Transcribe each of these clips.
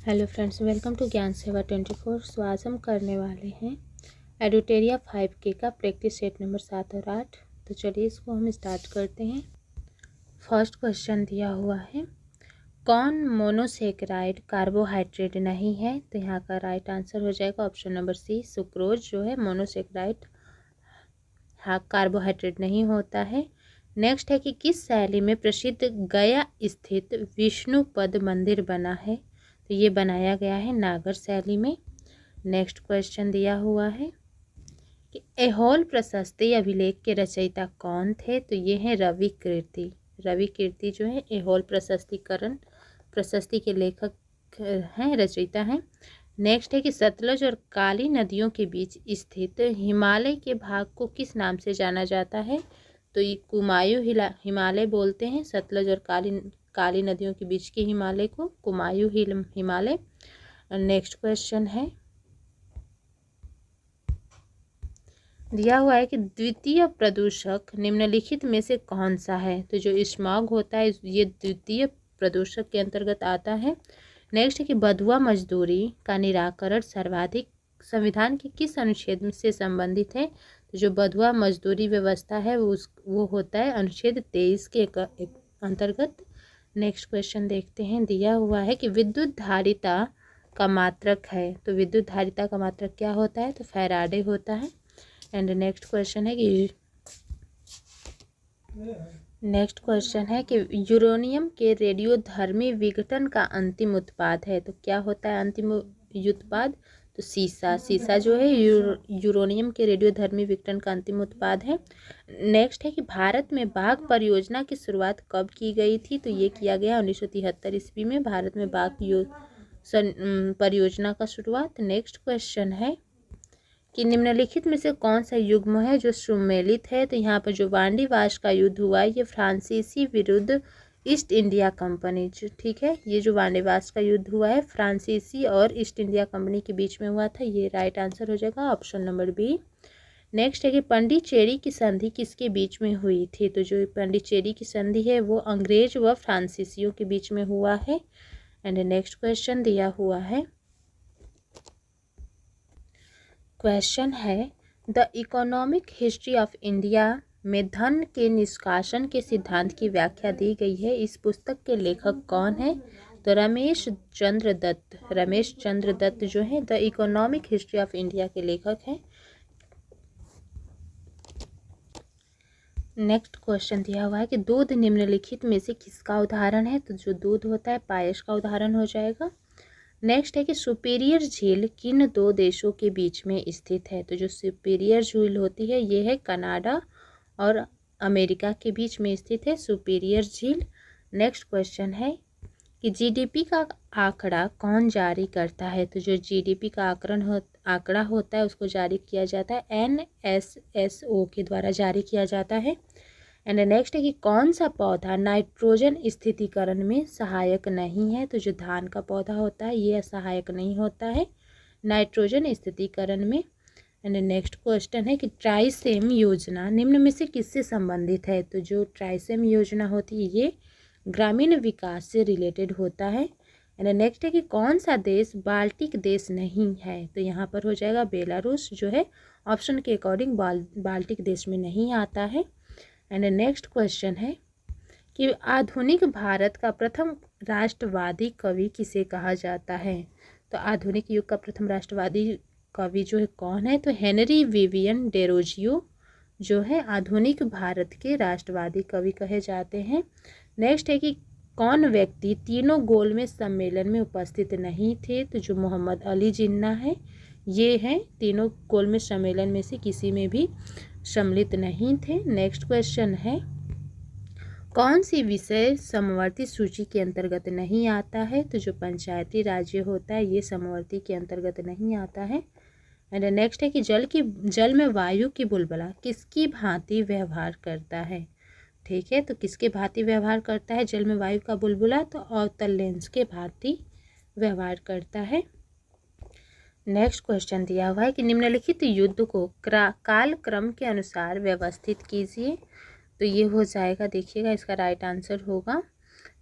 Hello friends, welcome to ज्ञान सेवा 24। सो आज हम करने वाले हैं एडुटेरिया 5K का प्रैक्टिस सेट नंबर 7 और 8। तो चलिए इसको हम स्टार्ट करते हैं। फर्स्ट क्वेश्चन दिया हुआ है, कौन मोनोसेकेराइड कार्बोहाइड्रेट नहीं है? तो यहाँ का राइट आंसर हो जाएगा ऑप्शन नंबर सी, सुक्रोज जो है मोनोसेकेराइड कार्बोहाइड्रेट नहीं होता है। नेक्स्ट है कि किस शैली में प्रसिद्ध गया स्थित विष्णुपद मंदिर बना है? तो ये बनाया गया है नागर शैली में। नेक्स्ट क्वेश्चन दिया हुआ है कि ऐहोल प्रशस्ति अभिलेख के रचयिता कौन थे? तो ये हैं रवि कीर्ति। रवि कीर्ति जो है ऐहोल प्रशस्ति के लेखक हैं, रचयिता हैं। नेक्स्ट है कि सतलज और काली नदियों के बीच स्थित हिमालय के भाग को किस नाम से जाना जाता है? तो ये कुमायूं हिमालय बोलते हैं। सतलज और काली नदियों के बीच के हिमालय को कुमायूं हिमालय। नेक्स्ट क्वेश्चन है, दिया हुआ है कि द्वितीय प्रदूषक निम्नलिखित में से कौन सा है? तो जो स्मॉग होता है ये द्वितीय प्रदूषक के अंतर्गत आता है। नेक्स्ट है कि बंधुआ मजदूरी का निराकरण सर्वाधिक संविधान के किस अनुच्छेद से संबंधित है? तो जो बंधुआ मजदूरी व्यवस्था है वो होता है अनुच्छेद 23 के अंतर्गत। नेक्स्ट क्वेश्चन देखते हैं, दिया हुआ है कि विद्युत धारिता का मात्रक है। तो विद्युत धारिता का मात्रक क्या होता है? तो फैराडे होता है। एंड नेक्स्ट क्वेश्चन है कि यूरेनियम के रेडियोधर्मी विघटन का अंतिम उत्पाद है। तो क्या होता है अंतिम उत्पाद? तो सीसा जो है यूरेनियम के रेडियोधर्मी विघटन का अंतिम उत्पाद है। नेक्स्ट है कि भारत में बाघ परियोजना की शुरुआत कब की गई थी? तो ये किया गया 1973 ईस्वी में भारत में बाघ परियोजना का शुरुआत। नेक्स्ट क्वेश्चन है कि निम्नलिखित में से कौन सा युग्म है जो सुमेलित है? तो यहाँ पर जो वांडीवाश का युद्ध हुआ है ये फ्रांसीसी विरुद्ध ईस्ट इंडिया कंपनी, ठीक है, ये जो वांडीवाश का युद्ध हुआ है फ्रांसीसी और ईस्ट इंडिया कंपनी के बीच में हुआ था। ये राइट आंसर हो जाएगा ऑप्शन नंबर बी। नेक्स्ट है कि पंडिचेरी की संधि किसके बीच में हुई थी? तो जो पंडिचेरी की संधि है वो अंग्रेज व फ्रांसीसियों के बीच में हुआ है। एंड नेक्स्ट क्वेश्चन दिया हुआ है, क्वेश्चन है the economic history of India में धन के निष्कासन के सिद्धांत की व्याख्या दी गई है। इस पुस्तक के लेखक कौन है? तो रमेश चंद्र दत्त जो है the economic history of India के लेखक हैं। नेक्स्ट क्वेश्चन दिया हुआ है कि दूध निम्नलिखित में से किसका उदाहरण है? तो जो दूध होता है पायस का उदाहरण हो जाएगा। नेक्स्ट है कि सुपीरियर झील किन दो देशों के बीच में स्थित है? तो जो सुपीरियर झील होती है ये है कनाडा और अमेरिका के बीच में स्थित है सुपीरियर झील। नेक्स्ट क्वेश्चन है कि जीडीपी का आंकड़ा कौन जारी करता है? तो जो जीडीपी का आंकड़ा होता है उसको जारी किया जाता है NSSO के द्वारा जारी किया जाता है। एंड नेक्स्ट है कि कौन सा पौधा नाइट्रोजन स्थितीकरण में सहायक नहीं है? तो जो धान का पौधा होता है ये सहायक नहीं होता है नाइट्रोजन स्थितीकरण में। एंड नेक्स्ट क्वेश्चन है कि ट्राइसेम योजना निम्न में से किससे संबंधित है? तो जो ट्राइसेम योजना होती है ये ग्रामीण विकास से रिलेटेड होता है। एंड नेक्स्ट है कि कौन सा देश बाल्टिक देश नहीं है? तो यहाँ पर हो जाएगा बेलारूस जो है ऑप्शन के अकॉर्डिंग बाल्टिक देश में नहीं आता है। एंड नेक्स्ट क्वेश्चन है कि आधुनिक भारत का प्रथम राष्ट्रवादी कवि किसे कहा जाता है? तो आधुनिक युग का प्रथम राष्ट्रवादी कवि जो है कौन है? तो हेनरी विवियन डेरोजियो जो है आधुनिक भारत के राष्ट्रवादी कवि कहे जाते हैं। नेक्स्ट है कि कौन व्यक्ति तीनों गोलमेज सम्मेलन में उपस्थित नहीं थे? तो जो मोहम्मद अली जिन्ना है ये हैं तीनों गोलमेज सम्मेलन में से किसी में भी सम्मिलित नहीं थे। नेक्स्ट क्वेश्चन है कौन सी विषय समवर्ती सूची के अंतर्गत नहीं आता है? तो जो पंचायती राज्य होता है ये समवर्ती के अंतर्गत नहीं आता है। एंड नेक्स्ट है कि जल में वायु की बुलबुला किसकी भांति व्यवहार करता है? ठीक है, तो किसके भांति व्यवहार करता है जल में वायु का बुलबुला? तो अवतल लेंस के भांति व्यवहार करता है। नेक्स्ट क्वेश्चन दिया हुआ है कि निम्नलिखित युद्ध को कालक्रम के अनुसार व्यवस्थित कीजिए। तो ये हो जाएगा, देखिएगा इसका राइट आंसर होगा,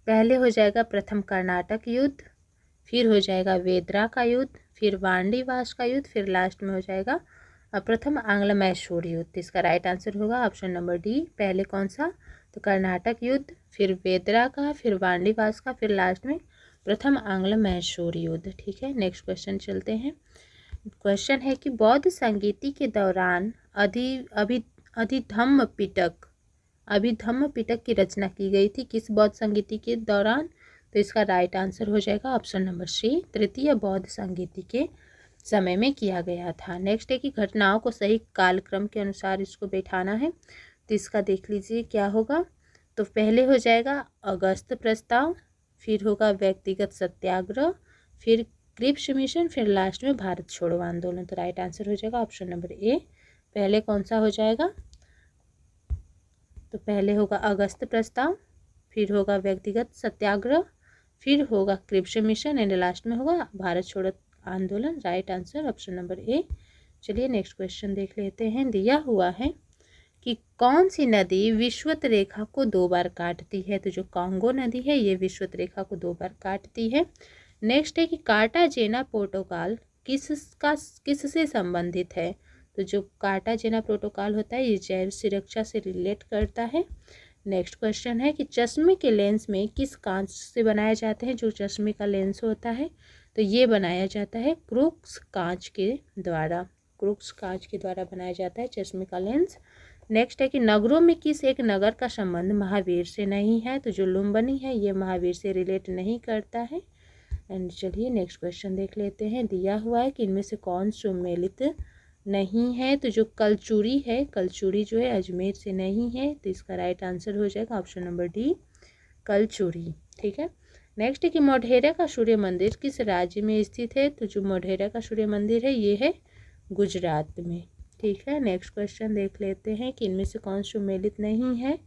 पहले हो जाएगा प्रथम कर्नाटक युद्ध, फिर हो जाएगा वेदरा का युद्ध, फिर वांडीवास का युद्ध, फिर लास्ट में हो जाएगा प्रथम आंग्ल मैसूर युद्ध। इसका राइट आंसर होगा ऑप्शन नंबर डी। पहले कौन सा? तो कर्नाटक युद्ध, फिर वेदरा का, फिर वांडीवास का, फिर लास्ट में प्रथम आंग्ल मैसूर युद्ध। ठीक है, नेक्स्ट क्वेश्चन चलते हैं। क्वेश्चन है कि बौद्ध संगीति के दौरान अभिधम्म पिटक की रचना की गई थी, किस बौद्ध संगीति के दौरान? तो इसका राइट आंसर हो जाएगा ऑप्शन नंबर सी, तृतीय बौद्ध संगीति के समय में किया गया था। नेक्स्ट है कि घटनाओं को सही कालक्रम के अनुसार इसको बैठाना है, तो इसका देख लीजिए क्या होगा। तो पहले हो जाएगा अगस्त प्रस्ताव, फिर होगा व्यक्तिगत सत्याग्रह, फिर क्रिप्स मिशन, फिर लास्ट में भारत छोड़ो आंदोलन। तो राइट आंसर हो जाएगा ऑप्शन नंबर ए। पहले कौन सा हो जाएगा? तो पहले होगा अगस्त प्रस्ताव, फिर होगा व्यक्तिगत सत्याग्रह, फिर होगा क्रिप्स मिशन एंड लास्ट में होगा भारत छोड़ो आंदोलन। Right answer option number A. चलिए नेक्स्ट क्वेश्चन देख लेते हैं। दिया हुआ है कि कौन सी नदी विषुवत रेखा को 2 बार काटती है? तो जो कांगो नदी है ये विषुवत रेखा को 2 बार काटती है। नेक्स्ट है कि कार्टाजेना प्रोटोकॉल किससे संबंधित है? तो जो कार्टाजेना प्रोटोकॉल होता है ये जैव सुरक्षा से रिलेट करता है। नेक्स्ट क्वेश्चन है कि चश्मे के लेंस में किस कांच से बनाए जाते हैं? जो चश्मे का लेंस होता है तो ये बनाया जाता है क्रूक्स कांच के द्वारा। क्रूक्स कांच के द्वारा बनाया जाता है चश्मे का लेंस। नेक्स्ट है कि नगरों में किस एक नगर का संबंध महावीर से नहीं है? तो जो लुम्बिनी है ये महावीर से रिलेट नहीं करता है। एंड चलिए नेक्स्ट क्वेश्चन देख लेते हैं। दिया हुआ है कि इनमें से कौन सुमेलित नहीं है? तो जो कलचुरी है, कलचुरी जो है अजमेर से नहीं है, तो इसका राइट आंसर हो जाएगा ऑप्शन नंबर डी, कलचुरी। ठीक है, नेक्स्ट है कि मोढेरा का सूर्य मंदिर किस राज्य में स्थित है? तो जो मोढेरा का सूर्य मंदिर है ये है गुजरात में। ठीक है, नेक्स्ट क्वेश्चन देख लेते हैं कि इनमें से कौन सुमेलित नहीं है?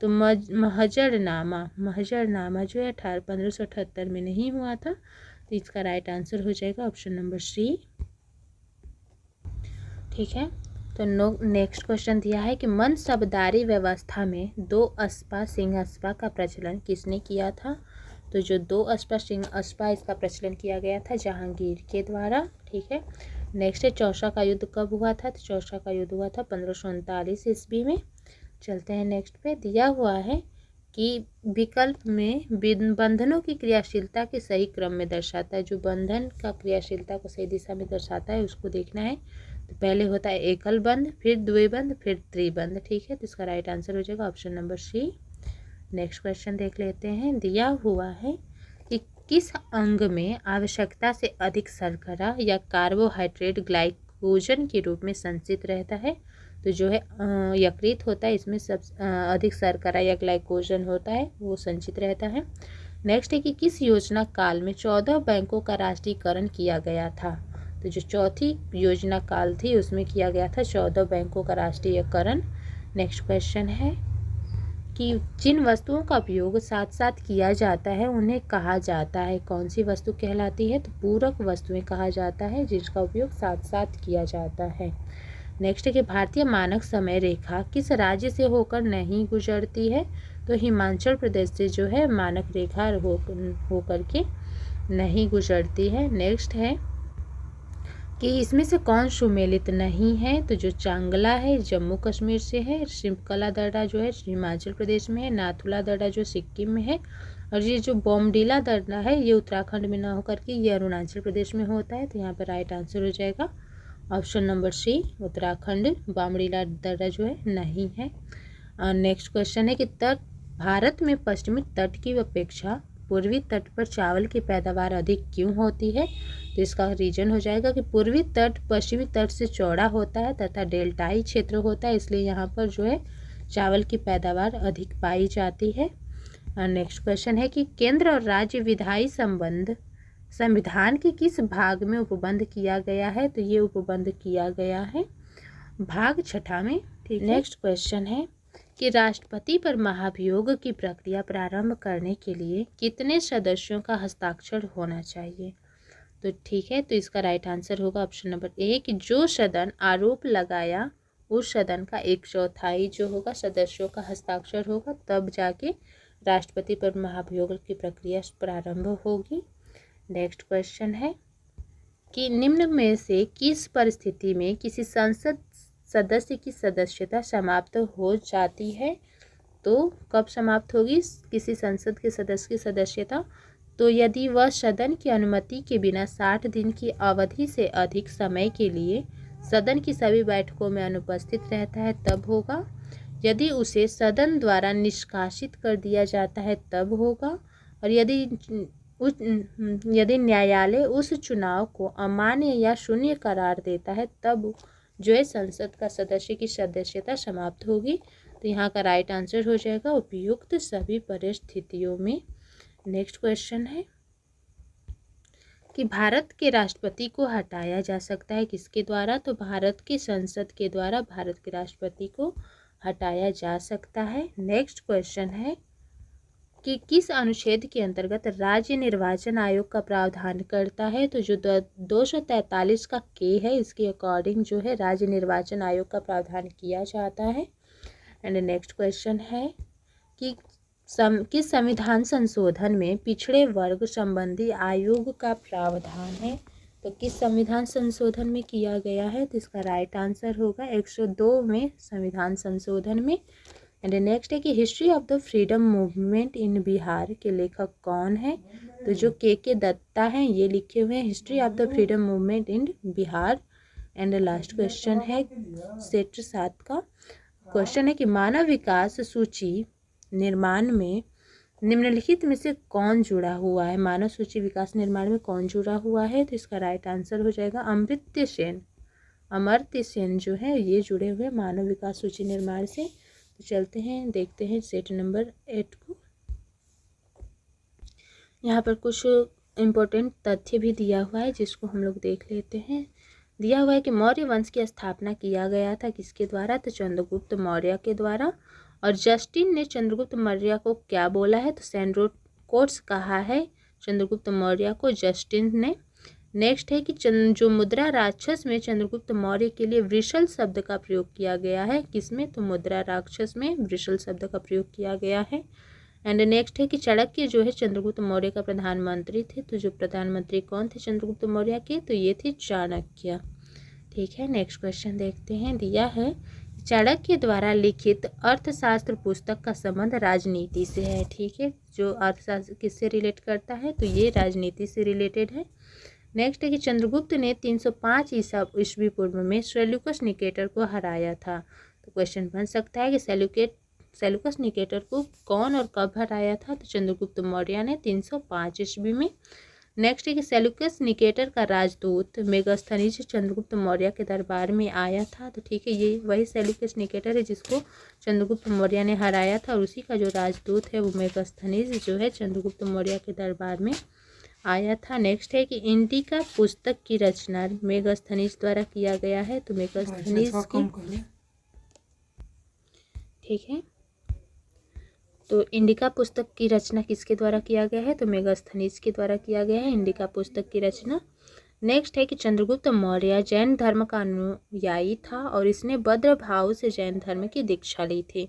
तो महजरनामा जो है 1578 में नहीं हुआ था, तो इसका राइट आंसर हो जाएगा ऑप्शन नंबर सी। ठीक है, तो नेक्स्ट क्वेश्चन दिया है कि मनसबदारी व्यवस्था में 2 अस्पा सिंह अस्पा का प्रचलन किसने किया था? तो जो 2 अस्पा सिंह अस्पा इसका प्रचलन किया गया था जहांगीर के द्वारा। ठीक है, नेक्स्ट है चौसा का युद्ध कब हुआ था? तो चौसा का युद्ध हुआ था 1539 ईस्वी में। चलते हैं नेक्स्ट पे। दिया हुआ है कि विकल्प में बंधनों की क्रियाशीलता के सही क्रम में दर्शाता है। जो बंधन का क्रियाशीलता को सही दिशा में दर्शाता है उसको देखना है। तो पहले होता है एकल बंध, फिर द्विबंध, फिर त्रिबंध। ठीक है, तो इसका राइट आंसर हो जाएगा option number C. Next question देख लेते हैं। दिया हुआ है कि किस अंग में आवश्यकता से अधिक शर्करा या कार्बोहाइड्रेट ग्लाइकोजन के रूप में संचित रहता है? तो जो है यकृत होता है, इसमें सब अधिक शर्करा या ग्लाइकोजन होता है, वो संचित रहता है। नेक्स्ट है कि किस योजना काल में 14 बैंकों का राष्ट्रीयकरण किया गया था? तो जो चौथी योजना काल थी उसमें किया गया था 14 बैंकों का राष्ट्रीयकरण। नेक्स्ट क्वेश्चन है कि जिन वस्तुओं का उपयोग साथ साथ किया जाता है उन्हें कहा जाता है, कौन सी वस्तु कहलाती है? तो पूरक वस्तुएं कहा जाता है जिसका उपयोग साथ साथ किया जाता है। नेक्स्ट है कि भारतीय मानक समय रेखा किस राज्य से होकर नहीं गुजरती है? तो हिमाचल प्रदेश से जो है मानक रेखा होकर के नहीं गुजरती है। नेक्स्ट है कि इसमें से कौन सुमेलित नहीं है? तो जो चांगला है जम्मू कश्मीर से है, शिमकला दर्रा जो है हिमाचल प्रदेश में है, नाथुला दर्रा जो सिक्किम में है, और ये जो बोमडीला दर्रा है ये उत्तराखंड में ना होकर के ये अरुणाचल प्रदेश में होता है। तो यहाँ पर राइट आंसर हो जाएगा option number C, Uttarakhand. Bomdila दर्रा जो है नहीं है। नेक्स्ट क्वेश्चन है कि भारत में पश्चिमी तट की अपेक्षा पूर्वी तट पर चावल की पैदावार अधिक क्यों होती है? तो इसका रीजन हो जाएगा कि पूर्वी तट पश्चिमी तट से चौड़ा होता है तथा डेल्टाई क्षेत्र होता है, इसलिए यहाँ पर जो है चावल की पैदावार अधिक पाई जाती है। नेक्स्ट क्वेश्चन है कि केंद्र और राज्य विधायी संबंध संविधान के किस भाग में उपबंध किया गया है? तो ये उपबंध किया गया है भाग 6 में। ठीक, नेक्स्ट क्वेश्चन है कि राष्ट्रपति पर महाभियोग की प्रक्रिया प्रारंभ करने के लिए कितने सदस्यों का हस्ताक्षर होना चाहिए? तो ठीक है, तो इसका राइट आंसर होगा ऑप्शन नंबर ए कि जो सदन आरोप लगाया उस सदन का 1/4 जो होगा सदस्यों का हस्ताक्षर होगा, तब जाके राष्ट्रपति पर महाभियोग की प्रक्रिया प्रारंभ होगी। नेक्स्ट क्वेश्चन है कि निम्न में से किस परिस्थिति में किसी संसद सदस्य की सदस्यता समाप्त हो जाती है? तो कब समाप्त होगी किसी संसद के सदस्य की सदस्यता? तो यदि वह सदन की अनुमति के बिना 60 दिन की अवधि से अधिक समय के लिए सदन की सभी बैठकों में अनुपस्थित रहता है तब होगा। यदि उसे सदन द्वारा निष्कासित कर दिया जाता है तब होगा। और यदि न्यायालय उस चुनाव को अमान्य या शून्य करार देता है तब जो है संसद का सदस्य की सदस्यता समाप्त होगी। तो यहाँ का राइट आंसर हो जाएगा उपयुक्त सभी परिस्थितियों में। नेक्स्ट क्वेश्चन है कि भारत के राष्ट्रपति को हटाया जा सकता है किसके द्वारा? तो भारत की संसद के द्वारा भारत के राष्ट्रपति को हटाया जा सकता है। नेक्स्ट क्वेश्चन है कि किस अनुच्छेद के अंतर्गत राज्य निर्वाचन आयोग का प्रावधान करता है? तो जो 243 का के है इसके अकॉर्डिंग जो है राज्य निर्वाचन आयोग का प्रावधान किया जाता है। एंड नेक्स्ट क्वेश्चन है कि किस संविधान संशोधन में पिछड़े वर्ग संबंधी आयोग का प्रावधान है? तो किस संविधान संशोधन में किया गया है? तो इसका राइट आंसर होगा 102 में संविधान संशोधन में। एंड नेक्स्ट है कि history of the freedom movement in Bihar के लेखक कौन है? तो जो के दत्ता हैं ये लिखे हुए हैं history of the freedom movement in Bihar. And last question है सेट 7 का क्वेश्चन है कि मानव विकास सूची निर्माण में निम्नलिखित में से कौन जुड़ा हुआ है? मानव सूची विकास निर्माण में कौन जुड़ा हुआ है? तो इसका राइट आंसर हो जाएगा अमर्त्य सेन जो है ये जुड़े हुए मानव विकास सूची निर्माण से। तो चलते हैं देखते हैं सेट नंबर 8 को। यहाँ पर कुछ इम्पोर्टेंट तथ्य भी दिया हुआ है जिसको हम लोग देख लेते हैं। दिया हुआ है कि मौर्य वंश की स्थापना किया गया था किसके द्वारा? तो चंद्रगुप्त मौर्य के द्वारा। और जस्टिन ने चंद्रगुप्त मौर्य को क्या बोला है? तो सेंड्रोट कोट्स कहा है चंद्रगुप्त मौर्य को जस्टिन ने। नेक्स्ट है कि जो मुद्रा राक्षस में चंद्रगुप्त मौर्य के लिए वृषल शब्द का प्रयोग किया गया है किसमें? तो मुद्रा राक्षस में वृषल शब्द का प्रयोग किया गया है। एंड नेक्स्ट है कि चाणक्य जो है चंद्रगुप्त मौर्य का प्रधानमंत्री थे। तो जो प्रधानमंत्री कौन थे चंद्रगुप्त मौर्य के? तो ये थे चाणक्य। ठीक है नेक्स्ट क्वेश्चन देखते हैं। दिया है चाणक्य द्वारा लिखित अर्थशास्त्र पुस्तक का संबंध राजनीति से है। ठीक है जो अर्थशास्त्र किससे रिलेट करता है? तो ये राजनीति से रिलेटेड है। नेक्स्ट है कि चंद्रगुप्त ने 305 ईस्वी पूर्व में सेल्यूकस निकेटर को हराया था। तो क्वेश्चन बन सकता है कि सेल्यूकस निकेटर को कौन और कब हराया था? तो चंद्रगुप्त मौर्य ने 305 ईस्वी में। नेक्स्ट है कि सेल्यूकस निकेटर का राजदूत मेगास्थनीज चंद्रगुप्त मौर्य के दरबार में आया था। तो ठीक है ये वही सेल्यूकस निकेटर है जिसको चंद्रगुप्त मौर्य ने हराया था और उसी का जो राजदूत है वो मेगास्थनीज जो है चंद्रगुप्त मौर्य के दरबार में आया था। नेक्स्ट है कि इंडिका पुस्तक की रचना मेगास्थनीज द्वारा किया गया है। तो मेगास्थनीज की ठीक है तो इंडिका पुस्तक की रचना किसके द्वारा किया गया है? तो मेगास्थनीज के द्वारा किया गया है इंडिका पुस्तक की रचना। नेक्स्ट है कि चंद्रगुप्त मौर्य जैन धर्म का अनुयायी था और इसने भद्र भाव से जैन धर्म की दीक्षा ली थी।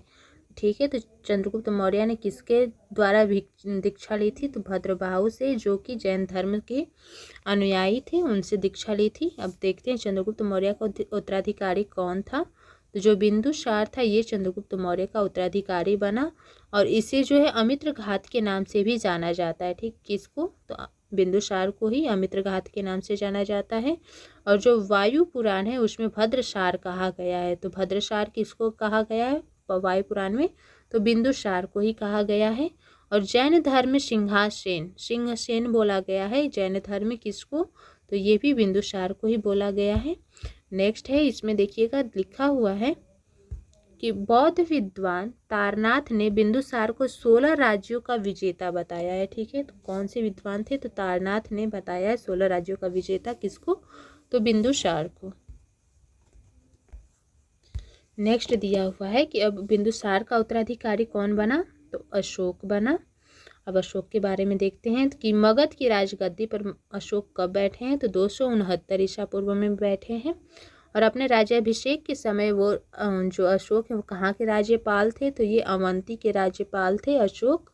ठीक है तो चंद्रगुप्त मौर्य ने किसके द्वारा दीक्षा ली थी? तो भद्र भाव से जो कि जैन धर्म के अनुयायी थे उनसे दीक्षा ली थी। अब देखते हैं चंद्रगुप्त मौर्य का उत्तराधिकारी कौन था? तो जो बिंदुसार था ये चंद्रगुप्त मौर्य का उत्तराधिकारी बना और इसे जो है अमित्र घात के नाम से भी जाना जाता है। ठीक किसको? तो बिंदुसार को ही अमित्र घात के नाम से जाना जाता है। और जो वायु पुराण है उसमें भद्रसार कहा गया है। तो भद्रसार किसको कहा गया है वायु पुराण में? तो बिंदुसार को ही कहा गया है। और जैन धर्म सिंहसेन बोला गया है जैन धर्म किसको? तो ये भी बिंदुसार को ही बोला गया है। नेक्स्ट है इसमें देखिएगा लिखा हुआ है कि बौद्ध विद्वान तारनाथ ने बिंदुसार को 16 राज्यों का विजेता बताया है। ठीक है तो कौन से विद्वान थे? तो तारनाथ ने बताया है 16 राज्यों का विजेता किसको? तो बिंदुसार को। नेक्स्ट दिया हुआ है कि अब बिंदुसार का उत्तराधिकारी कौन बना? तो अशोक बना। अब अशोक के बारे में देखते हैं कि मगध की राजगद्दी पर अशोक कब बैठे हैं? तो 269 ईसा पूर्व में बैठे हैं। और अपने राज्याभिषेक के समय वो जो अशोक है वो कहाँ के राज्यपाल थे? तो ये अवंती के राज्यपाल थे अशोक।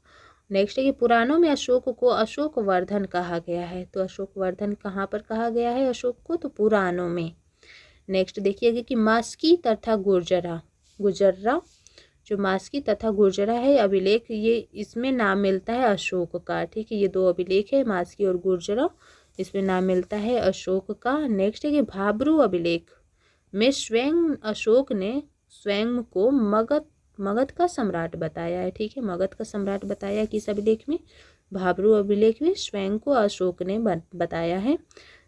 नेक्स्ट है कि पुराणों में अशोक को अशोकवर्धन कहा गया है, तो अशोकवर्धन कहाँ पर कहा गया है अशोक को, तो पुराणों में। नेक्स्ट देखिएगा कि मास्की तथा गुर्जरा जो मास्की तथा गुर्जरा है अभिलेख, ये इसमें नाम मिलता है अशोक का। ठीक है, ये दो अभिलेख है मास्की और गुर्जरा, इसमें नाम मिलता है अशोक का। नेक्स्ट है कि भाब्रू अभिलेख में स्वयं अशोक ने स्वयं को मगध का सम्राट बताया है। ठीक है, मगध का सम्राट बताया किस अभिलेख में, भाब्रू अभिलेख में स्वयं को अशोक ने बताया है।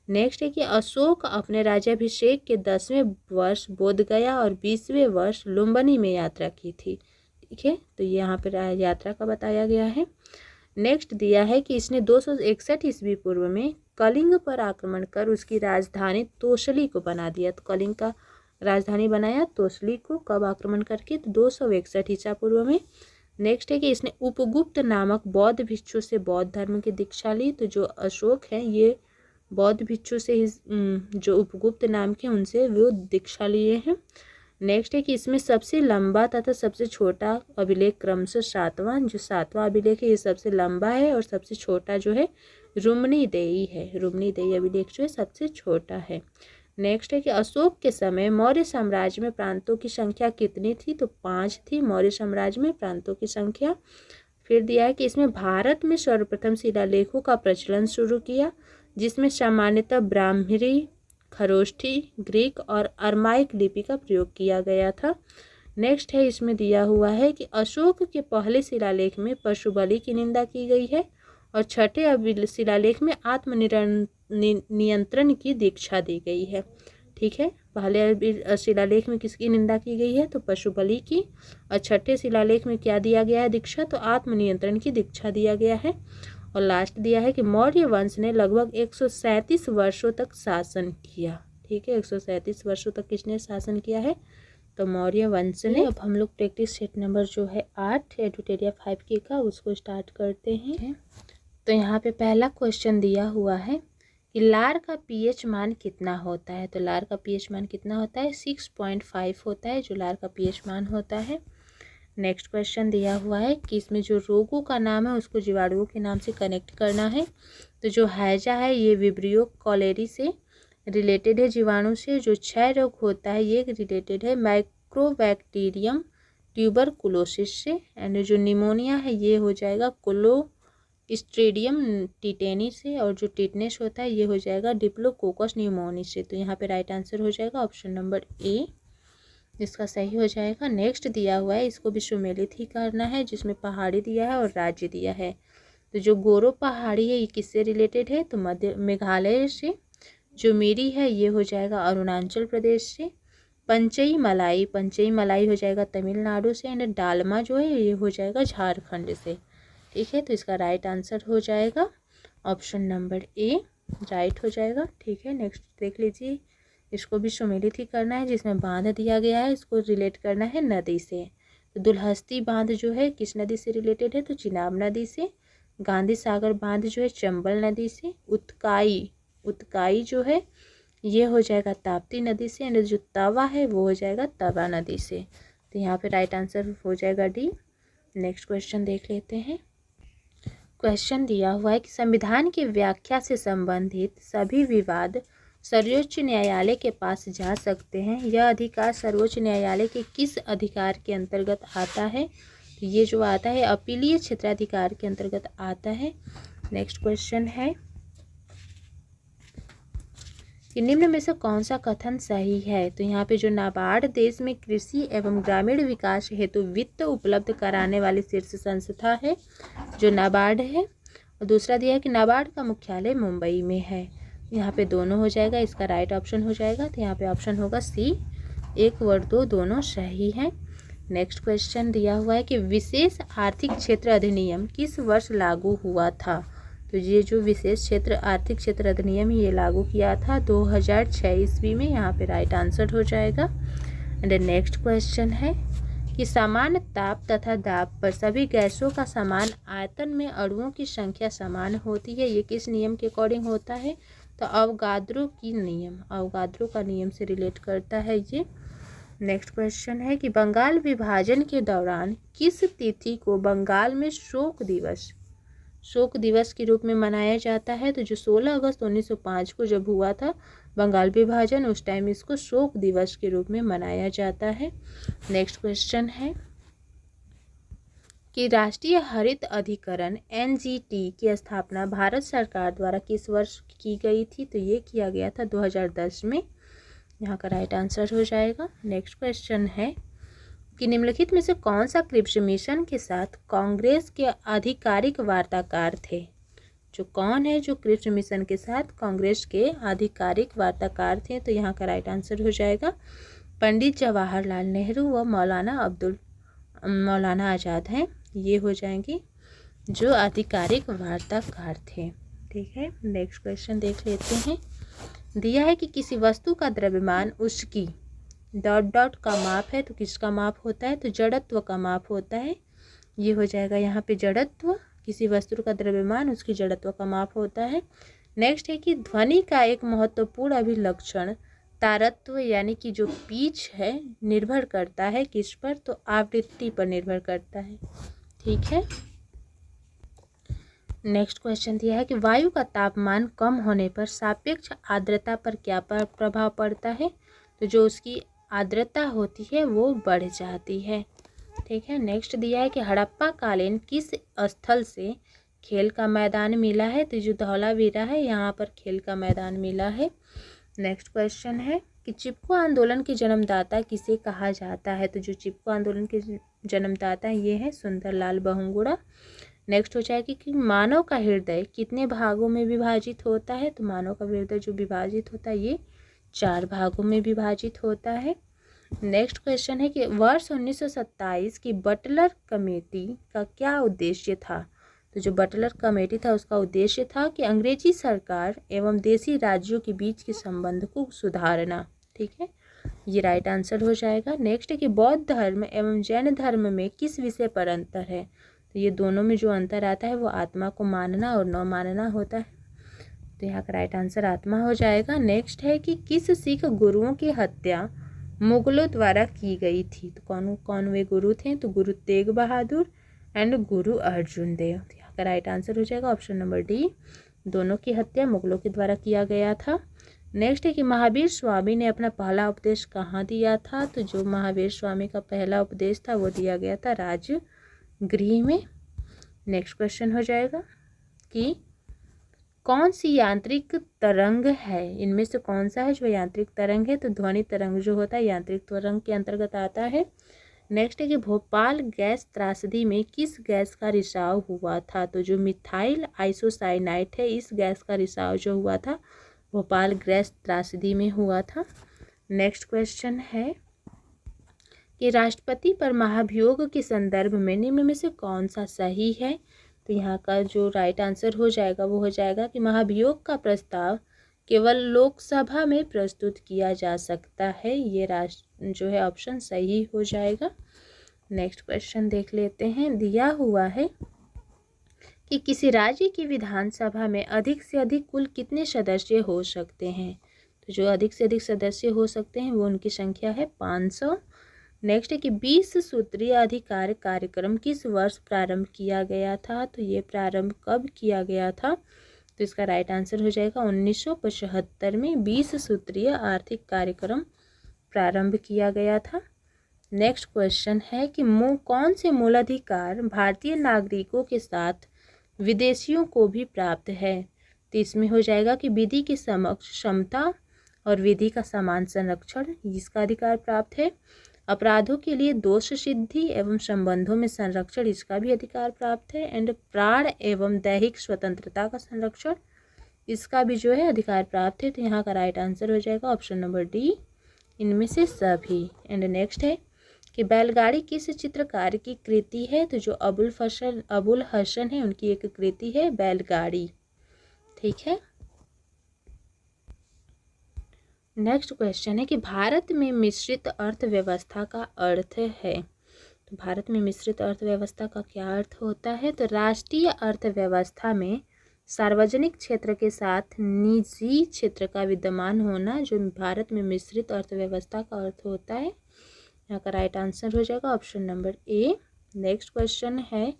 नेक्स्ट है कि अशोक अपने राज्याभिषेक के 10वें वर्ष बोधगया और 20वें वर्ष लुम्बिनी में यात्रा की थी। ठीक है, तो ये यहाँ पर यात्रा का बताया गया है। नेक्स्ट दिया है कि इसने 261 ईस्वी पूर्व में कलिंग पर आक्रमण कर उसकी राजधानी तोसली को बना दिया। तो कलिंग का राजधानी बनाया तोसली को, कब आक्रमण करके, तो 261 ईसा पूर्व में। नेक्स्ट है कि इसने उपगुप्त नामक बौद्ध भिक्षु से बौद्ध धर्म की दीक्षा ली। तो जो अशोक हैं ये बौद्ध भिक्षु से जो उपगुप्त नाम के उनसे वो दीक्षा लिए हैं। नेक्स्ट है कि इसमें सबसे लंबा तथा सबसे छोटा अभिलेख क्रमशः सातवां, जो सातवां अभिलेख है ये सबसे लंबा है और सबसे छोटा जो है रुम्नीदेयी है। रुम्नीदेयी अभिलेख जो है सबसे छोटा है। नेक्स्ट है कि अशोक के समय मौर्य साम्राज्य में प्रांतों की संख्या कितनी थी, तो 5 थी मौर्य साम्राज्य में प्रांतों की संख्या। फिर दिया है कि इसमें भारत में सर्वप्रथम शिलालेखों का प्रचलन शुरू किया, जिसमें सामान्यतः ब्राह्मी, खरोष्ठी, ग्रीक और अरमाइक लिपि का प्रयोग किया गया था। नेक्स्ट है इसमें दिया हुआ है कि अशोक के पहले शिलालेख में पशु बलि की निंदा की गई है और छठे शिलालेख में आत्मनियंत्रण की दीक्षा दी गई है। ठीक है, पहले शिलालेख में किसकी निंदा की गई है, तो पशु बलि की, और छठे शिलालेख में क्या दिया गया है दीक्षा, तो आत्मनियंत्रण की दीक्षा दिया गया है। और लास्ट दिया है कि मौर्य वंश ने लगभग 137 वर्षों तक शासन किया। ठीक है, 137 वर्षों तक किसने शासन किया है, तो मौर्य वंश ने। अब हम लोग प्रैक्टिस सेट नंबर जो है 8 एडुटेरिया 5 के का उसको स्टार्ट करते हैं। तो यहाँ पे पहला क्वेश्चन दिया हुआ है कि लार का पीएच मान कितना होता है, तो लार का पीएच मान कितना होता है, 6.5 होता है जो लार का पीएच मान होता है। नेक्स्ट क्वेश्चन दिया हुआ है कि इसमें जो रोगों का नाम है उसको जीवाणुओं के नाम से कनेक्ट करना है। तो जो हैजा है ये विब्रियो कॉलेरी से रिलेटेड है, जीवाणु से। जो क्षय रोग होता है ये रिलेटेड है माइक्रोबैक्टीरियम ट्यूबरकुलोसिस से। एंड जो निमोनिया है ये हो जाएगा कोलोस्ट्रीडियम टिटेनी से, और जो टिटनेस होता है ये हो जाएगा डिप्लोकोकस न्यूमोनी से। तो यहाँ पे राइट आंसर हो जाएगा ऑप्शन नंबर ए, इसका सही हो जाएगा। नेक्स्ट दिया हुआ है, इसको भी सुमेलित ही करना है, जिसमें पहाड़ी दिया है और राज्य दिया है। तो जो गोरो पहाड़ी है ये किससे रिलेटेड है, तो मध्य मेघालय से। जो मेरी है ये हो जाएगा अरुणाचल प्रदेश से। पंचई मलाई हो जाएगा तमिलनाडु से। एंड डालमा जो है ये हो जाएगा झारखंड से। ठीक है, तो इसका राइट आंसर हो जाएगा ऑप्शन नंबर ए, राइट हो जाएगा। ठीक है, नेक्स्ट देख लीजिए, इसको भी सुमेलित ही करना है, जिसमें बांध दिया गया है इसको रिलेट करना है नदी से। तो दुल्हस्ती बांध जो है किस नदी से रिलेटेड है, तो चिनाब नदी से। गांधी सागर बांध जो है चंबल नदी से। उत्काई जो है ये हो जाएगा ताप्ती नदी से। एंड जो तवा है वो हो जाएगा तवा नदी से। तो यहाँ पे राइट आंसर हो जाएगा डी। नेक्स्ट क्वेश्चन देख लेते हैं। क्वेश्चन दिया हुआ है कि संविधान की व्याख्या से संबंधित सभी विवाद सर्वोच्च न्यायालय के पास जा सकते हैं। यह अधिकार सर्वोच्च न्यायालय के किस अधिकार के अंतर्गत आता है, तो ये जो आता है अपीलीय क्षेत्राधिकार के अंतर्गत आता है। नेक्स्ट क्वेश्चन है कि निम्न में से कौन सा कथन सही है, तो यहाँ पे जो नाबार्ड देश में कृषि एवं ग्रामीण विकास हेतु वित्त उपलब्ध कराने वाली शीर्ष संस्था है, जो नाबार्ड है। और दूसरा दिया है कि नाबार्ड का मुख्यालय मुंबई में है। यहाँ पे दोनों हो जाएगा, इसका राइट ऑप्शन हो जाएगा। तो यहाँ पे ऑप्शन होगा सी, 1 और 2 दोनों सही हैं। नेक्स्ट क्वेश्चन दिया हुआ है कि विशेष आर्थिक क्षेत्र अधिनियम किस वर्ष लागू हुआ था, तो ये जो विशेष क्षेत्र आर्थिक क्षेत्र अधिनियम ये लागू किया था 2006 ईस्वी में। यहाँ पे राइट आंसर हो जाएगा। एंड नेक्स्ट क्वेश्चन है कि समान ताप तथा दाब पर सभी गैसों का समान आयतन में अणुओं की संख्या समान होती है, ये किस नियम के अकॉर्डिंग होता है, तो अवगाद्रो का नियम से रिलेट करता है ये। नेक्स्ट क्वेश्चन है कि बंगाल विभाजन के दौरान किस तिथि को बंगाल में शोक दिवस के रूप में मनाया जाता है? तो जो 16 अगस्त 1905 को जब हुआ था बंगाल विभाजन, उस टाइम इसको शोक दिवस के रूप में मनाया जाता है। नेक्स्ट क्वेश्चन है कि राष्ट्रीय हरित अधिकरण NGT की स्थापना भारत सरकार द्वारा किस वर्ष की गई थी? तो ये किया गया था 2010 में। यहाँ का राइट आंसर हो जाएगा। नेक्स्ट क्वेश्चन है कि निम्नलिखित में से कौन सा क्रिप्स मिशन के साथ कांग्रेस के आधिकारिक वार्ताकार थे? जो कौन है जो क्रिप्स मिशन के साथ कांग्रेस के आधिकारिक वार्ताकार थे? तो यहाँ का राइट आंसर हो जाएगा पंडित जवाहरलाल नेहरू व मौलाना आज़ाद हैं। ये हो जाएंगे जो आधिकारिक वार्ताकार थे। ठीक है, नेक्स्ट क्वेश्चन देख लेते हैं। दिया है कि किसी वस्तु का द्रव्यमान उसकी ... का माप है, तो किसका माप होता है? तो जड़त्व का माप होता है। ये हो जाएगा यहाँ पे जड़त्व। किसी वस्तु का द्रव्यमान उसकी जड़त्व का माप होता है। नेक्स्ट है कि ध्वनि का एक महत्वपूर्ण अभिलक्षण तारत्व यानी कि जो पिच है निर्भर करता है किस पर? तो आवृत्ति पर निर्भर करता है। ठीक है, नेक्स्ट क्वेश्चन दिया है कि वायु का तापमान कम होने पर सापेक्ष आर्द्रता पर क्या प्रभाव पड़ता है? तो जो उसकी आर्द्रता होती है वो बढ़ जाती है। ठीक है, नेक्स्ट दिया है कि हड़प्पा कालीन किस स्थल से खेल का मैदान मिला है? तो जो धौलावीरा है यहाँ पर खेल का मैदान मिला है। नेक्स्ट क्वेश्चन है कि चिपको आंदोलन के जन्मदाता किसे कहा जाता है? तो जो चिपको आंदोलन के जन्मदाता ये है सुंदरलाल बहुगुणा। नेक्स्ट हो जाएगी कि मानव का हृदय कितने भागों में विभाजित होता है? तो मानव का हृदय जो विभाजित होता है ये 4 भागों में विभाजित होता है। नेक्स्ट क्वेश्चन है कि वर्ष 1927 की बटलर कमेटी का क्या उद्देश्य था? तो जो बटलर कमेटी था उसका उद्देश्य था कि अंग्रेजी सरकार एवं देसी राज्यों के बीच के संबंध को सुधारना। ठीक है, ये राइट आंसर हो जाएगा। नेक्स्ट है कि बौद्ध धर्म एवं जैन धर्म में किस विषय पर अंतर है? तो ये दोनों में जो अंतर आता है वो आत्मा को मानना और न मानना होता है। तो यहाँ का राइट आंसर आत्मा हो जाएगा। नेक्स्ट है कि किस सिख गुरुओं की हत्या मुगलों द्वारा की गई थी? तो कौन कौन वे गुरु थे? तो गुरु तेग बहादुर एंड गुरु अर्जुन देव। तो यहाँ का राइट आंसर हो जाएगा ऑप्शन नंबर डी, दोनों की हत्या मुगलों के द्वारा किया गया था। नेक्स्ट है कि महावीर स्वामी ने अपना पहला उपदेश कहाँ दिया था? तो जो महावीर स्वामी का पहला उपदेश था वो दिया गया था राजगृह में। नेक्स्ट क्वेश्चन हो जाएगा कि कौन सी यांत्रिक तरंग है? इनमें से कौन सा है जो यांत्रिक तरंग है? तो ध्वनि तरंग जो होता है यांत्रिक तरंग के अंतर्गत आता है। नेक्स्ट है कि भोपाल गैस त्रासदी में किस गैस का रिसाव हुआ था? तो जो मिथाइल आइसोसाइनाइड है इस गैस का रिसाव जो हुआ था भोपाल गैस त्रासदी में हुआ था। नेक्स्ट क्वेश्चन है कि राष्ट्रपति पर महाभियोग के संदर्भ में निम्न में से कौन सा सही है? तो यहाँ का जो राइट आंसर हो जाएगा वो हो जाएगा कि महाभियोग का प्रस्ताव केवल लोकसभा में प्रस्तुत किया जा सकता है। ये जो है ऑप्शन सही हो जाएगा। नेक्स्ट क्वेश्चन देख लेते हैं। दिया हुआ है कि किसी राज्य की विधानसभा में अधिक से अधिक कुल कितने सदस्य हो सकते हैं? तो जो अधिक से अधिक सदस्य हो सकते हैं वो उनकी संख्या है 500। नेक्स्ट है कि 20 सूत्रीय अधिकार कार्यक्रम किस वर्ष प्रारंभ किया गया था? तो ये प्रारंभ कब किया गया था? तो इसका राइट आंसर हो जाएगा 1975 में 20 सूत्रीय आर्थिक कार्यक्रम प्रारंभ किया गया था। नेक्स्ट क्वेश्चन है कि कौन से मूलाधिकार भारतीय नागरिकों के साथ विदेशियों को भी प्राप्त है? तो इसमें हो जाएगा कि विधि के समक्ष क्षमता और विधि का समान संरक्षण इसका अधिकार प्राप्त है। अपराधों के लिए दोष सिद्धि एवं संबंधों में संरक्षण इसका भी अधिकार प्राप्त है। एंड प्राण एवं दैहिक स्वतंत्रता का संरक्षण इसका भी जो है अधिकार प्राप्त है। तो यहाँ का राइट आंसर हो जाएगा ऑप्शन नंबर डी, इनमें से सभी। एंड नेक्स्ट है कि बैलगाड़ी किस चित्रकार की कृति है? तो जो अबुल हसन है उनकी एक कृति है बैलगाड़ी। ठीक है, नेक्स्ट क्वेश्चन है कि भारत में मिश्रित अर्थव्यवस्था का अर्थ है। तो भारत में मिश्रित अर्थव्यवस्था का क्या अर्थ होता है? तो राष्ट्रीय अर्थव्यवस्था में सार्वजनिक क्षेत्र के साथ निजी क्षेत्र का विद्यमान होना जो भारत में मिश्रित अर्थव्यवस्था का अर्थ होता है। यहाँ का राइट आंसर हो जाएगा option number A. Next question है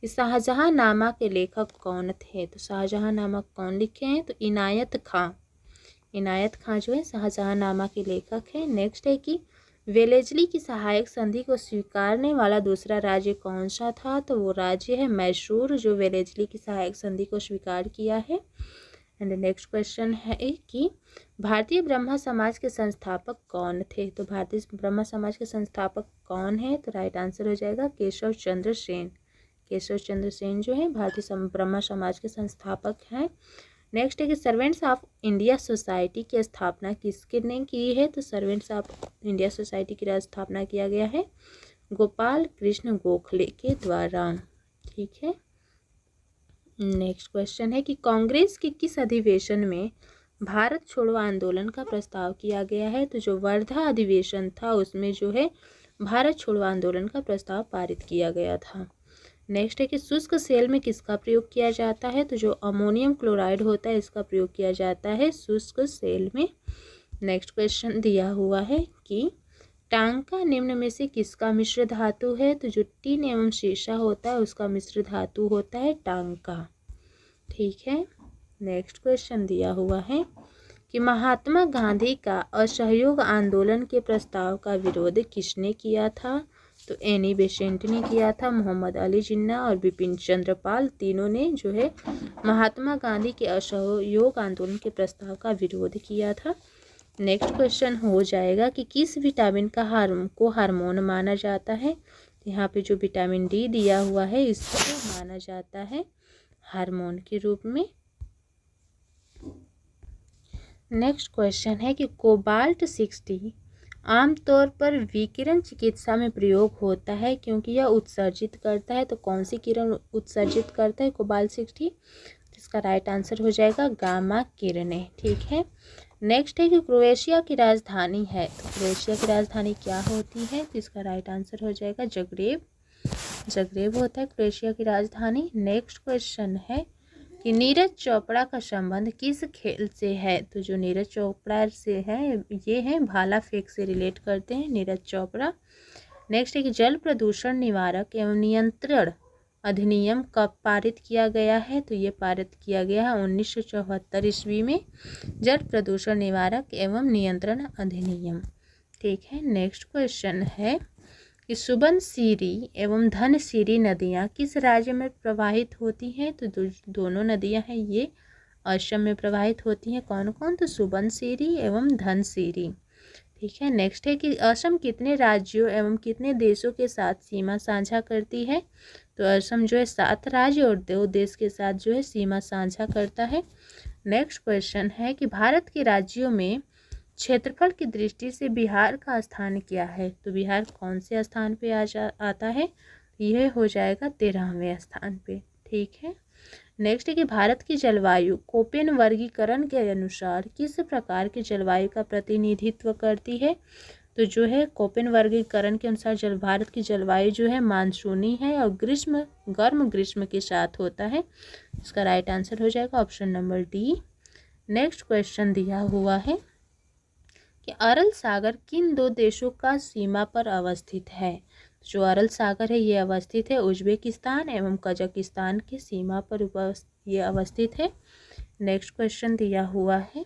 कि शाहजहां नामा के लेखक कौन थे? तो शाहजहां नामा कौन लिखे हैं? तो इनायत खां। इनायत खां जो है शाहजहां नामा के लेखक हैं। नेक्स्ट है कि वेलेस्ली की सहायक संधि को स्वीकारने वाला दूसरा राज्य कौन सा था? तो वो राज्य है मैसूर, जो वेलेस्ली की सहायक संधि को स्वीकार किया है। एंड नेक्स्ट क्वेश्चन है कि भारतीय ब्रह्मा समाज के संस्थापक कौन थे? तो भारतीय ब्रह्मा समाज के संस्थापक कौन है? तो राइट आंसर हो जाएगा केशव चंद्र सेन। केशव चंद्र सेन जो है भारतीय ब्रह्मा समाज के संस्थापक हैं। नेक्स्ट है कि सर्वेंट्स ऑफ इंडिया सोसाइटी की स्थापना किसने की है? तो सर्वेंट्स ऑफ इंडिया सोसाइटी की स्थापना किया गया है गोपाल कृष्ण गोखले के द्वारा। ठीक है। नेक्स्ट क्वेश्चन है कि कांग्रेस के किस अधिवेशन में भारत छोड़ो आंदोलन का प्रस्ताव किया गया है? तो जो वर्धा अधिवेशन था उसमें जो है भारत छोड़ो आंदोलन का प्रस्ताव पारित किया गया था। नेक्स्ट है कि शुष्क सेल में किसका प्रयोग किया जाता है? तो जो अमोनियम क्लोराइड होता है इसका प्रयोग किया जाता है शुष्क सेल में। नेक्स्ट क्वेश्चन दिया हुआ है कि टांका निम्न में से किसका मिश्र धातु है? तो जो टीन एवं शीशा होता है उसका मिश्र धातु होता है टांका। ठीक है। नेक्स्ट क्वेश्चन दिया हुआ है कि महात्मा गांधी का असहयोग आंदोलन के प्रस्ताव का विरोध किसने किया था? तो एनी बेसेंट ने किया था। मोहम्मद अली जिन्ना और बिपिन चंद्र पाल तीनों ने जो है महात्मा गांधी के असहयोग आंदोलन के प्रस्ताव का विरोध किया था। नेक्स्ट क्वेश्चन हो जाएगा कि किस विटामिन का हार्मोन माना जाता है? यहाँ पे जो विटामिन डी दिया हुआ है इसको माना जाता है हार्मोन के रूप में। नेक्स्ट क्वेश्चन है कि कोबाल्ट 60 आमतौर पर विकिरण चिकित्सा में प्रयोग होता है क्योंकि यह उत्सर्जित करता है। तो कौन सी किरण उत्सर्जित करता है कोबाल्ट 60? इसका राइट आंसर हो जाएगा गामा किरणें। ठीक है। नेक्स्ट है कि क्रोएशिया की राजधानी है। तो क्रोएशिया की राजधानी क्या होती है? तो इसका राइट आंसर हो जाएगा जगरेब। जगरेब होता है क्रोएशिया की राजधानी। नेक्स्ट क्वेश्चन है कि नीरज चोपड़ा का संबंध किस खेल से है? तो जो नीरज चोपड़ा से है ये है भाला फेंक से रिलेट करते हैं नीरज चोपड़ा। नेक्स्ट है कि जल प्रदूषण निवारक एवं नियंत्रण अधिनियम कब पारित किया गया है? तो ये पारित किया गया है 1974 ईस्वी में जल प्रदूषण निवारक एवं नियंत्रण अधिनियम। ठीक है। नेक्स्ट क्वेश्चन है कि सुबनसिरी एवं धनसिरी नदियाँ किस राज्य में प्रवाहित होती हैं? तो दोनों नदियाँ हैं ये असम में प्रवाहित होती हैं। कौन कौन? तो सुबनसिरी एवं धनसिरी। ठीक है। नेक्स्ट है कि असम कितने राज्यों एवं कितने देशों के साथ सीमा साझा करती है? तो असम जो है 7 राज्य और 2 देश के साथ जो है सीमा साझा करता है। नेक्स्ट क्वेश्चन है कि भारत के राज्यों में क्षेत्रफल की दृष्टि से बिहार का स्थान क्या है? तो बिहार कौन से स्थान पे आता है? यह हो जाएगा 13वें स्थान पे। ठीक है। नेक्स्ट है कि भारत की जलवायु कोपेन वर्गीकरण के अनुसार किस प्रकार की जलवायु का प्रतिनिधित्व करती है? तो जो है कोपेन वर्गीकरण के अनुसार भारत की जलवायु जो है मानसूनी है और गर्म ग्रीष्म के साथ होता है। इसका राइट आंसर हो जाएगा option number D. Next question दिया हुआ है कि अरल सागर किन 2 देशों का सीमा पर अवस्थित है? जो अरल सागर है ये अवस्थित है उज्बेकिस्तान एवं कजाकिस्तान की सीमा पर ये अवस्थित है। नेक्स्ट क्वेश्चन दिया हुआ है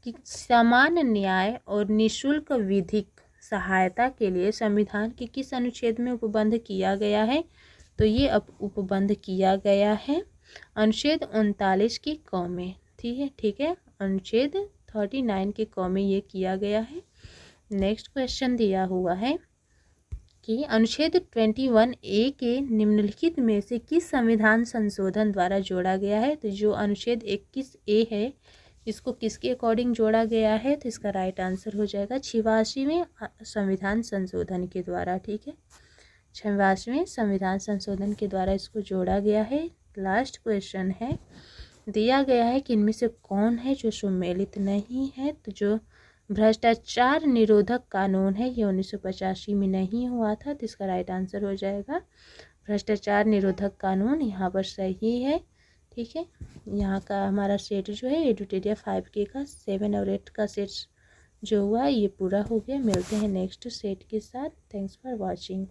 कि समान न्याय और निःशुल्क विधिक सहायता के लिए संविधान के किस अनुच्छेद में उपबंध किया गया है? तो ये अब उपबंध किया गया है अनुच्छेद 39 की क में। ठीक है। अनुच्छेद 39 के क में ये किया गया है। नेक्स्ट क्वेश्चन दिया हुआ है कि अनुच्छेद 21A के निम्नलिखित में से किस संविधान संशोधन द्वारा जोड़ा गया है? तो जो अनुच्छेद 21A है इसको किसके अकॉर्डिंग जोड़ा गया है? तो इसका राइट आंसर हो जाएगा 86वें संविधान संशोधन के द्वारा। ठीक है। 86वें संविधान संशोधन के द्वारा इसको जोड़ा गया है। लास्ट क्वेश्चन है दिया गया है कि इनमें से कौन है जो सम्मिलित नहीं है? तो जो भ्रष्टाचार निरोधक कानून है ये 1985 में नहीं हुआ था। तो इसका राइट आंसर हो जाएगा भ्रष्टाचार निरोधक कानून। यहाँ पर सही है। ठीक है। यहाँ का हमारा सेट जो है एडुटेरिया 5K का 7 और 8 का सेट जो हुआ ये पूरा हो गया। मिलते हैं नेक्स्ट सेट के साथ। Thanks for watching.